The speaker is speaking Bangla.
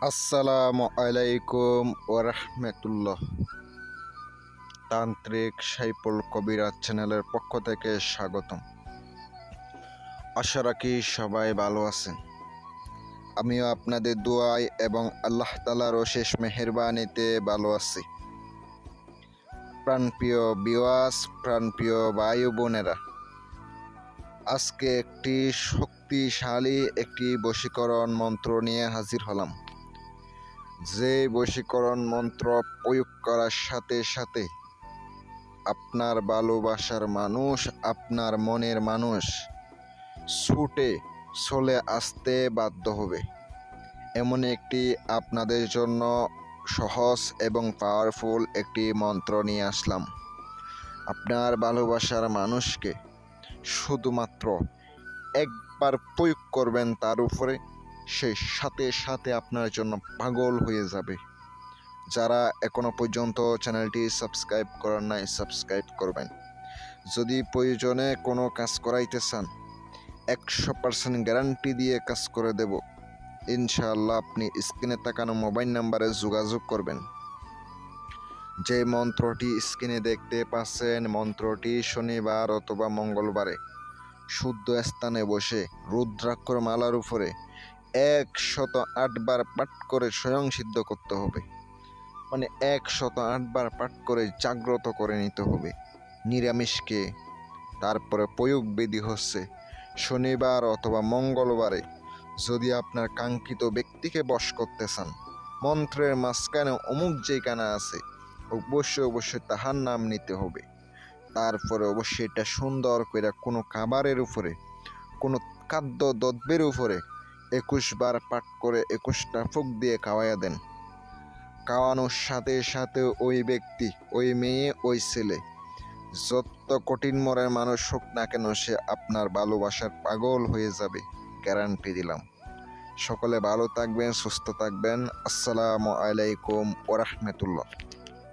আসসালামু আলাইকুম ওরহমতুল্লাহ। তান্ত্রিক সাইফুল কবিরাজ চ্যানেলের পক্ষ থেকে স্বাগতম। আশা রাখি সবাই ভালো আছেন। আমিও আপনাদের দোয়ায় এবং আল্লাহ তাআলার অশেষ মেহেরবানিতে ভালো আছি। প্রাণপ্রিয় ভিউয়ার্স, প্রাণপ্রিয় ভাই ও বোনেরা, আজকে একটি শক্তিশালী বশীকরণ মন্ত্র নিয়ে হাজির হলাম। যে বশীকরণ মন্ত্র প্রয়োগ করার সাথে সাথে আপনার ভালোবাসার মানুষ, আপনার মনের মানুষ ছুটে চলে আসতে বাধ্য হবে। এমন একটি আপনাদের জন্য সহজ এবং পাওয়ারফুল একটি মন্ত্র নিয়ে আসলাম। আপনার ভালোবাসার মানুষকে শুধুমাত্র একবার প্রয়োগ করবেন তার উপরে, সে সাথে সাথে আপনার জন্য পাগল হয়ে যাবে। যারা এখনো পর্যন্ত চ্যানেলটি সাবস্ক্রাইব করেন নাই, সাবস্ক্রাইব করবেন। যদি প্রয়োজনে কোনো কাজ করাইতে চান, 100% গ্যারান্টি দিয়ে কাজ করে দেব ইনশাআল্লাহ। আপনি স্ক্রিনে তাকানো মোবাইল নাম্বারে যোগাযোগ করবেন। যে মন্ত্রটি স্ক্রিনে দেখতে পাচ্ছেন, মন্ত্রটি শনিবার অথবা মঙ্গলবারে শুদ্ধ স্থানে বসে রুদ্রাক্ষর মালার উপরে 108 বার পাঠ করে স্বয়ং সিদ্ধ করতে হবে। মানে 108 বার পাঠ করে জাগ্রত করে নিতে হবে নিরামিষকে। তারপরে প্রয়োগ বিধি হচ্ছে শনিবার অথবা মঙ্গলবারে যদি আপনার কাঙ্ক্ষিত ব্যক্তিকে বশ করতে চান, মন্ত্রের মাঝখানে অমুক যেখানে আছে অবশ্যই তাহার নাম নিতে হবে। তারপরে অবশ্যই এটা সুন্দর করে কোনো খাবারের উপরে, কোনো খাদ্য দ্রব্যের উপরে 21 বার পাঠ করে 21টা ফুঁক দিয়ে খাওয়াইয়া দেন। খাওয়ানোর সাথে সাথে ওই ব্যক্তি, ওই মেয়ে, ওই ছেলে যত কঠিন মনের মানুষ হোক না কেন, সে আপনার ভালোবাসার পাগল হয়ে যাবে, গ্যারান্টি দিলাম। সকলে ভালো থাকবেন, সুস্থ থাকবেন। আসসালামু আলাইকুম ওরহমতুল্লাহ।